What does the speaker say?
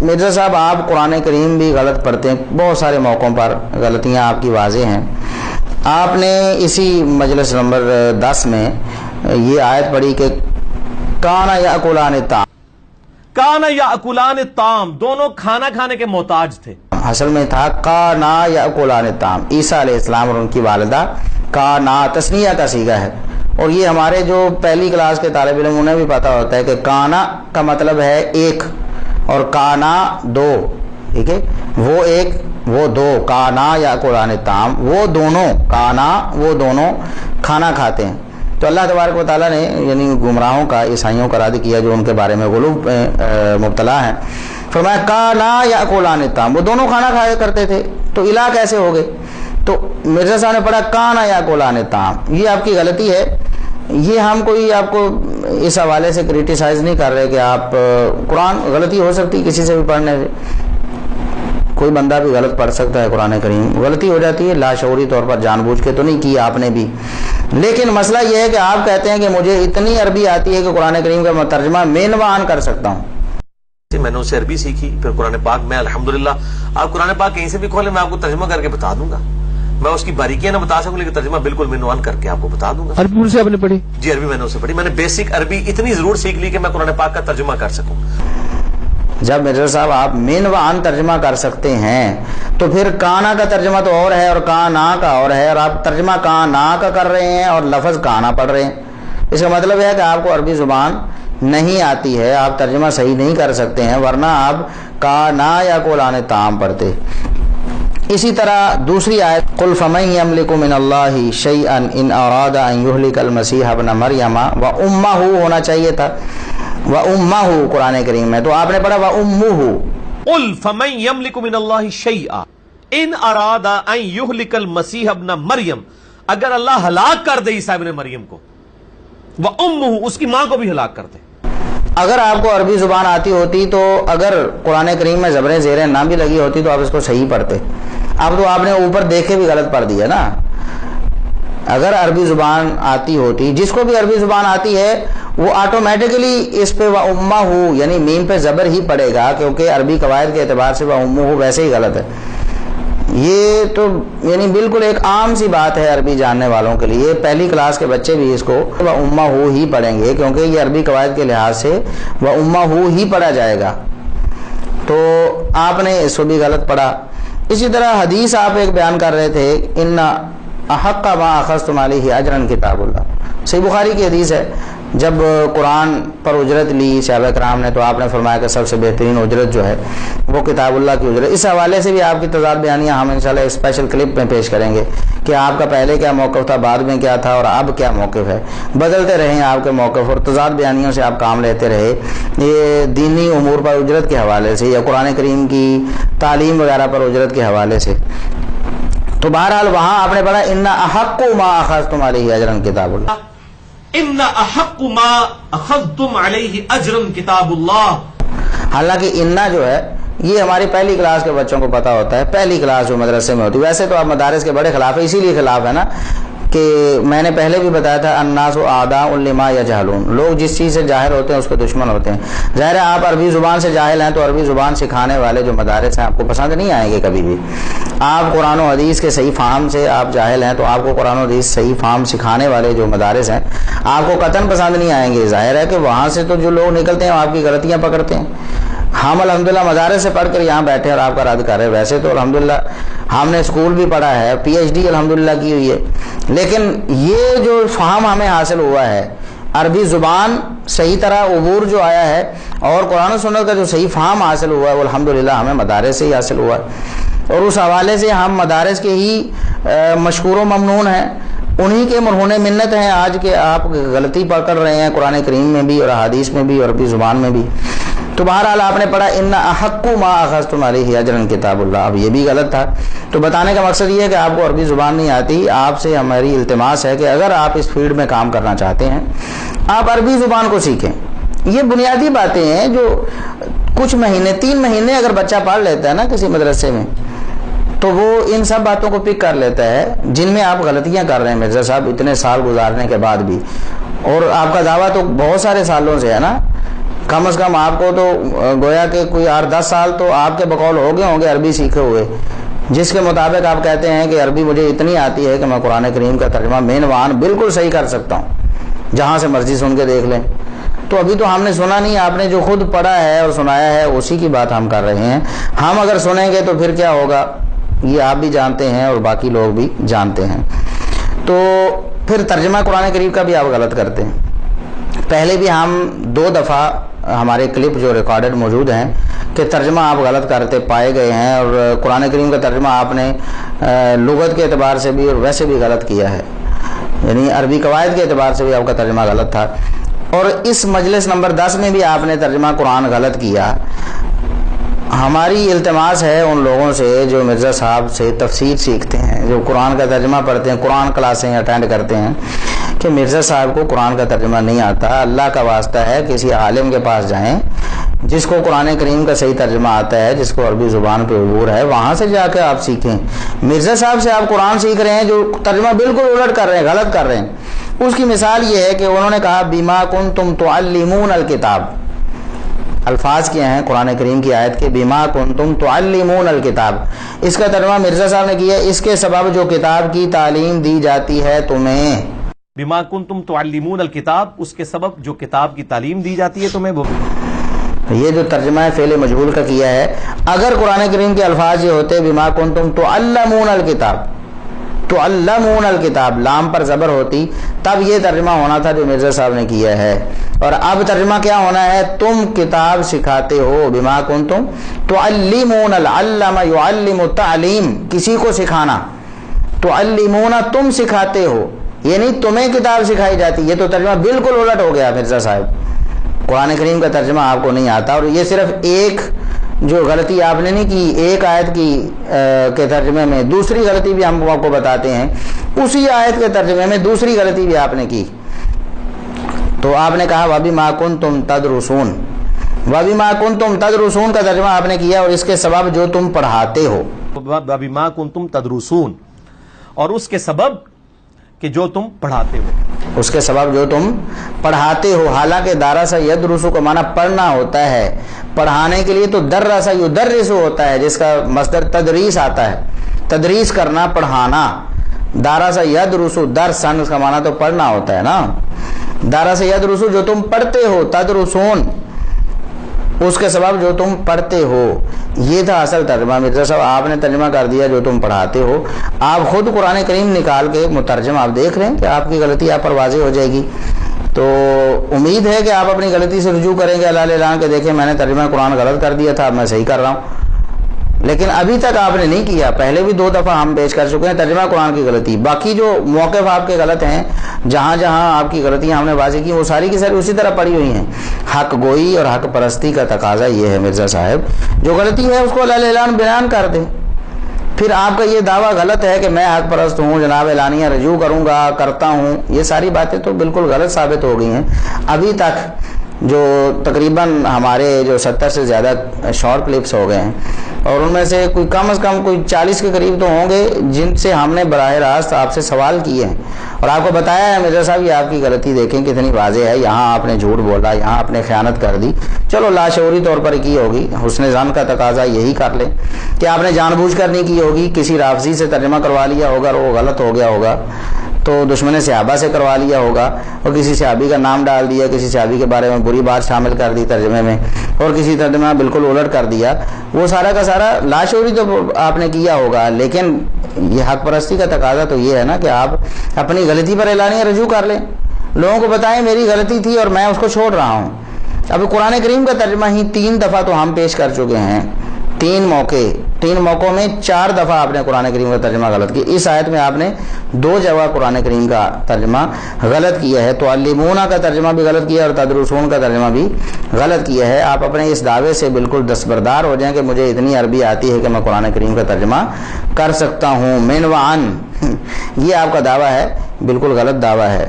مرزا صاحب آپ قرآن کریم بھی غلط پڑھتے ہیں، بہت سارے موقعوں پر غلطیاں آپ کی واضح ہیں۔ آپ نے اسی مجلس نمبر 10 میں یہ آیت پڑھی کہ کانا یاکلان الطعام، کانا یاکلان الطعام، دونوں کھانا کھانے کے محتاج تھے۔ اصل میں تھا کانا یاکلان الطعام، عیسیٰ علیہ السلام اور ان کی والدہ، کانا تثنیہ کا صیغہ ہے، اور یہ ہمارے جو پہلی کلاس کے طالب علم انہیں بھی پتا ہوتا ہے کہ کانا کا مطلب ہے ایک، اور کانا دو، ٹھیک ہے، وہ ایک وہ دو، کانا یاکلان الطعام، وہ دونوں، کانا وہ دونوں کھانا کھاتے ہیں۔ تو اللہ تبارک و تعالیٰ نے یعنی گمراہوں کا، عیسائیوں کا رد کیا جو ان کے بارے میں غلو مبتلا ہیں، فرمایا کانا یاکلان الطعام، وہ دونوں کھانا کھایا کرتے تھے، تو الہ کیسے ہو گئے؟ تو مرزا صاحب نے پڑھا کانا یاکلان الطعام، یہ آپ کی غلطی ہے۔ یہ ہم کوئی آپ کو اس حوالے سے کریٹیسائز نہیں کر رہے کہ آپ قرآن، غلطی ہو سکتی کسی سے بھی پڑھنے سے، کوئی بندہ بھی غلط پڑھ سکتا ہے قرآن کریم، غلطی ہو جاتی ہے لاشعوری طور پر، جان بوجھ کے تو نہیں کی آپ نے بھی، لیکن مسئلہ یہ ہے کہ آپ کہتے ہیں کہ مجھے اتنی عربی آتی ہے کہ قرآن کریم کا ترجمہ مینوان کر سکتا ہوں۔ میں نے اسے عربی سیکھی، پھر قرآن پاک میں الحمدللہ، آپ قرآن پاک کہیں سے بھی کھولیں میں آپ کو ترجمہ کر کے بتا دوں گا، میں اس کی باریکیاں نہ بتا سکوں لیکن ترجمہ بالکل مینوان کر کے آپ کو بتا دوں گا۔ عربی سے آپ نے پڑھی؟ جی عربی میں نے اسے پڑھی، میں نے بیسک عربی اتنی ضرور سیکھ لی کہ میں قرآن پاک کا ترجمہ کر سکوں۔ جب مرزا صاحب آپ مینوان ترجمہ کر سکتے ہیں تو پھر کانا کا ترجمہ تو اور ہے اور کانا کا اور ہے، اور آپ ترجمہ کانا کا کر رہے ہیں اور لفظ کانا پڑھ رہے ہیں، اس کا مطلب ہے کہ آپ کو عربی زبان نہیں آتی ہے، آپ ترجمہ صحیح نہیں کر سکتے ہیں، ورنہ آپ کانا یاکلان الطعام پڑھتے۔ اسی طرح دوسری آیت قل فمن یملک من اللہ شیئا ان اراد ان یہلک المسیح ابن مریم وامہ ہونا چاہیے تھا، وامہ قرآن کریم میں، تو آپ نے پڑھا وامہ۔ قل فمن یملک من اللہ شیئا ان اراد ان یہلک المسیح ابن مریم، اگر اللہ ہلاک کر دے عیسیٰ ابن مریم کو، وامہ اس کی ماں کو بھی ہلاک کر دے۔ اگر آپ کو عربی زبان آتی ہوتی تو اگر قرآن کریم میں زبریں زیریں نہ بھی لگی ہوتی تو آپ اس کو صحیح پڑھتے، اب تو آپ نے اوپر دیکھے بھی غلط پڑھ دیا نا۔ اگر عربی زبان آتی ہوتی، جس کو بھی عربی زبان آتی ہے وہ آٹومیٹکلی اس پہ وَأُمَّهُ یعنی میم پہ زبر ہی پڑے گا، کیونکہ عربی قواعد کے اعتبار سے وَأُمُّهُ ویسے ہی غلط ہے۔ یہ تو یعنی بالکل ایک عام سی بات ہے عربی جاننے والوں کے لیے، پہلی کلاس کے بچے بھی اس کو وَأُمَّهُ ہی پڑھیں گے، کیونکہ یہ عربی قواعد کے لحاظ سے وَأُمَّهُ ہی پڑھا جائے گا، تو آپ نے اس کو بھی غلط پڑھا۔ اسی طرح حدیث آپ ایک بیان کر رہے تھے ان احق ما اخذتم علیہ اجرا کتاب اللہ، صحیح بخاری کی حدیث ہے، جب قرآن پر اجرت لی صحابہ کرام نے تو آپ نے فرمایا کہ سب سے بہترین اجرت جو ہے وہ کتاب اللہ کی اجرت۔ اس حوالے سے بھی آپ کی تضاد بیانیاں ہم انشاءاللہ ایک اسپیشل کلپ میں پیش کریں گے کہ آپ کا پہلے کیا موقف تھا، بعد میں کیا تھا، اور اب کیا موقف ہے، بدلتے رہیں آپ کے موقف، اور تضاد بیانیوں سے آپ کام لیتے رہے، یہ دینی امور پر اجرت کے حوالے سے یا قرآن کریم کی تعلیم وغیرہ پر اجرت کے حوالے سے۔ تو بہرحال وہاں آپ نے پڑھا ان احق ما اخذتم علیہ اجرا کتاب اللہ، ان احق ما اخذتم علیہ اجرا کتاب اللہ۔ حالانکہ انا جو ہے یہ ہماری پہلی کلاس کے بچوں کو پتا ہوتا ہے، پہلی کلاس جو مدرسے میں ہوتی ہے، ویسے تو آپ مدارس کے بڑے خلاف ہے، اسی لیے خلاف ہے نا کہ میں نے پہلے بھی بتایا تھا الناس اعداء لما یجہلون، لوگ جس چیز سے جاہل ہوتے ہیں اس کے دشمن ہوتے ہیں۔ ظاہر ہے آپ عربی زبان سے جاہل ہیں تو عربی زبان سکھانے والے جو مدارس ہیں آپ کو پسند نہیں آئیں گے کبھی بھی۔ آپ قرآن و حدیث کے صحیح فہم سے آپ جاہل ہیں تو آپ کو قرآن و حدیث صحیح فہم سکھانے والے جو مدارس ہیں آپ کو قطعاً پسند نہیں آئیں گے۔ ظاہر ہے کہ وہاں سے تو جو لوگ نکلتے ہیں وہ آپ کی غلطیاں پکڑتے ہیں۔ ہم الحمدللہ مدارس سے پڑھ کر یہاں بیٹھے اور آپ کا رد کر رہے ہیں، ویسے تو الحمدللہ ہم نے اسکول بھی پڑھا ہے، پی ایچ ڈی الحمدللہ کی ہوئی ہے، لیکن یہ جو فہم ہمیں حاصل ہوا ہے، عربی زبان صحیح طرح عبور جو آیا ہے اور قرآن و سنت کا جو صحیح فہم حاصل ہوا ہے وہ الحمدللہ ہمیں مدارس سے ہی حاصل ہوا ہے، اور اس حوالے سے ہم مدارس کے ہی مشکور و ممنون ہیں، انہی کے مرہون منت ہیں آج کے آپ غلطی پکڑ رہے ہیں قرآن کریم میں بھی اور حدیث میں بھی اور عربی زبان میں بھی۔ تو بہرحال آپ نے پڑھا ان احق ما اخذتم علیہ اجرا کتاب اللہ، اب یہ بھی غلط تھا۔ تو بتانے کا مقصد یہ ہے کہ آپ کو عربی زبان نہیں آتی، آپ سے ہماری التماس ہے کہ اگر آپ اس فیلڈ میں کام کرنا چاہتے ہیں آپ عربی زبان کو سیکھیں۔ یہ بنیادی باتیں ہیں جو کچھ مہینے 3 مہینے اگر بچہ پڑھ لیتا ہے نا کسی مدرسے میں تو وہ ان سب باتوں کو پک کر لیتا ہے جن میں آپ غلطیاں کر رہے ہیں مرزا صاحب اتنے سال گزارنے کے بعد بھی، اور آپ کا دعویٰ تو بہت سارے سالوں سے ہے نا کم از کم آپ کو تو گویا کہ کوئی 8-10 سال تو آپ کے بقول ہو گئے ہوں گے عربی سیکھے ہوئے، جس کے مطابق آپ کہتے ہیں کہ عربی مجھے اتنی آتی ہے کہ میں قرآن کریم کا ترجمہ مین وان بالکل صحیح کر سکتا ہوں، جہاں سے مرضی سن کے دیکھ لیں۔ تو ابھی تو ہم نے سنا نہیں، آپ نے جو خود پڑھا ہے اور سنایا ہے اسی کی بات ہم کر رہے ہیں۔ ہم اگر سنیں گے تو پھر کیا ہوگا یہ آپ بھی جانتے ہیں اور باقی لوگ بھی جانتے ہیں۔ تو پھر ترجمہ قرآن کریم کا بھی آپ غلط کرتے ہیں۔ پہلے بھی ہم 2 دفعہ ہمارے کلپ جو ریکارڈڈ موجود ہیں کہ ترجمہ آپ غلط کرتے پائے گئے ہیں، اور قرآن کریم کا ترجمہ آپ نے لغت کے اعتبار سے بھی اور ویسے بھی غلط کیا ہے، یعنی عربی قواعد کے اعتبار سے بھی آپ کا ترجمہ غلط تھا۔ اور اس مجلس نمبر 10 میں بھی آپ نے ترجمہ قرآن غلط کیا۔ ہماری التماس ہے ان لوگوں سے جو مرزا صاحب سے تفسیر سیکھتے ہیں، جو قرآن کا ترجمہ پڑھتے ہیں، قرآن کلاسیں اٹینڈ کرتے ہیں، کہ مرزا صاحب کو قرآن کا ترجمہ نہیں آتا، اللہ کا واسطہ ہے کسی عالم کے پاس جائیں جس کو قرآن کریم کا صحیح ترجمہ آتا ہے، جس کو عربی زبان پہ عبور ہے، وہاں سے جا کے آپ سیکھیں۔ مرزا صاحب سے آپ قرآن سیکھ رہے ہیں جو ترجمہ بالکل الٹ کر رہے ہیں، غلط کر رہے ہیں۔ اس کی مثال یہ ہے کہ انہوں نے کہا بما کنتم تعلمون الکتاب، الفاظ کیا ہیں قرآن کریم کی آیت کے بما کنتم تعلمون الکتاب، اس کا ترجمہ مرزا صاحب نے کیا اس کے سبب جو کتاب کی تعلیم دی جاتی ہے تمہیں۔ بما کنتم تعلمون الکتاب، اس کے سبب جو کتاب کی تعلیم دی جاتی ہے تمہیں۔ یہ جو ترجمہ فعل مجہول کا کیا ہے، اگر قرآن کریم کے الفاظ یہ ہوتے بما کنتم تعلمون الکتاب، تعلمون الکتاب لام پر زبر ہوتی، تب یہ ترجمہ ہونا تھا جو مرزا صاحب نے کیا ہے۔ اور اب ترجمہ کیا ہونا ہے، تم کتاب سکھاتے ہو، بما کنتم تعلمون، العلم یعلم تعلیم، کسی کو سکھانا، تعلمون تم سکھاتے ہو، یعنی تمہیں کتاب سکھائی جاتی۔ یہ تو ترجمہ بالکل الٹ ہو گیا مرزا صاحب، قرآن کریم کا ترجمہ آپ کو نہیں آتا۔ اور یہ صرف ایک جو غلطی آپ نے نہیں کی ایک آیت کی کے ترجمے میں، دوسری غلطی بھی ہم آپ کو بتاتے ہیں، اسی آیت کے ترجمے میں دوسری غلطی بھی آپ نے کی۔ تو آپ نے کہا وَبِمَا كُنْتُمْ تَدْرُسُونَ، وَبِمَا كُنْتُمْ تَدْرُسُونَ کا ترجمہ آپ نے کیا، اور اس کے سبب جو تم پڑھاتے ہو، وَبِمَا كُنْتُمْ تَدْرُسُونَ، اور اس کے سبب کہ جو تم پڑھاتے ہو، اس کے سبب جو تم پڑھاتے ہو۔ حالانکہ دارسا یدرسو کا معنی پڑھنا ہوتا ہے، پڑھانے کے لیے تو درسا یدرسو ہوتا ہے، جس کا مصدر تدریس آتا ہے، تدریس کرنا، پڑھانا۔ دارسا یدرسو، درسن اس کا معنی تو پڑھنا ہوتا ہے نا۔ دارسا یدرسو جو تم پڑھتے ہو، تدرسون اس کے سبب جو تم پڑھتے ہو، یہ تھا اصل ترجمہ۔ مرزا صاحب آپ نے ترجمہ کر دیا جو تم پڑھاتے ہو۔ آپ خود قرآن کریم نکال کے مترجم آپ دیکھ رہے ہیں کہ آپ کی غلطی آپ پر واضح ہو جائے گی۔ تو امید ہے کہ آپ اپنی غلطی سے رجوع کریں گے اللہ اعلان کے، دیکھیں میں نے ترجمہ قرآن غلط کر دیا تھا، اب میں صحیح کر رہا ہوں۔ لیکن ابھی تک آپ نے نہیں کیا، پہلے بھی 2 دفعہ ہم پیش کر چکے ہیں ترجمہ قرآن کی غلطی، باقی جو موقف آپ کے غلط ہیں، جہاں جہاں آپ کی غلطیاں ہم نے واضح کی، وہ ساری کی ساری اسی طرح پڑی ہوئی ہیں۔ حق گوئی اور حق پرستی کا تقاضا یہ ہے مرزا صاحب، جو غلطی ہے اس کو اللہ اعلان بیان کر دیں۔ پھر آپ کا یہ دعویٰ غلط ہے کہ میں حق پرست ہوں، جناب اعلانیہ رجوع کروں گا، کرتا ہوں، یہ ساری باتیں تو بالکل غلط ثابت ہو گئی ہیں۔ ابھی تک جو تقریباً ہمارے جو 70 سے زیادہ شارٹ کلپس ہو گئے ہیں، اور ان میں سے کوئی کم از کم کوئی 40 کے قریب تو ہوں گے جن سے ہم نے براہ راست آپ سے سوال کیے ہیں اور آپ کو بتایا ہے مرزا صاحب یہ آپ کی غلطی دیکھیں کتنی واضح ہے، یہاں آپ نے جھوٹ بولا، یہاں آپ نے خیانت کر دی۔ چلو لاشعوری طور پر کی ہوگی، حسن ظن کا تقاضا یہی کر لیں کہ آپ نے جان بوجھ کر نہیں کی ہوگی، کسی رافضی سے ترجمہ کروا لیا ہوگا اور وہ غلط ہو گیا ہوگا، تو دشمن صحابہ سے کروا لیا ہوگا اور کسی صحابی کا نام ڈال دیا، کسی صحابی کے بارے میں بری بات شامل کر دی ترجمے میں، اور کسی ترجمہ بالکل الٹ کر دیا، وہ سارا کا سارا لاشعوری تو آپ نے کیا ہوگا۔ لیکن یہ حق پرستی کا تقاضا تو یہ ہے نا کہ آپ اپنی غلطی پر اعلانیہ رجوع کر لیں، لوگوں کو بتائیں میری غلطی تھی اور میں اس کو چھوڑ رہا ہوں۔ اب قرآن کریم کا ترجمہ ہی 3 دفعہ تو ہم پیش کر چکے ہیں، 3 موقعوں میں 4 دفعہ آپ نے قرآن کریم کا ترجمہ غلط کیا۔ اس آیت میں آپ نے 2 جگہ قرآن کریم کا ترجمہ غلط کیا ہے، تعلمون کا ترجمہ بھی غلط کیا اور تدرسون کا ترجمہ بھی غلط کیا ہے۔ آپ اپنے اس دعوے سے بالکل دستبردار ہو جائیں کہ مجھے اتنی عربی آتی ہے کہ میں قرآن کریم کا ترجمہ کر سکتا ہوں من و عن، یہ آپ کا دعویٰ ہے، بالکل غلط دعویٰ ہے۔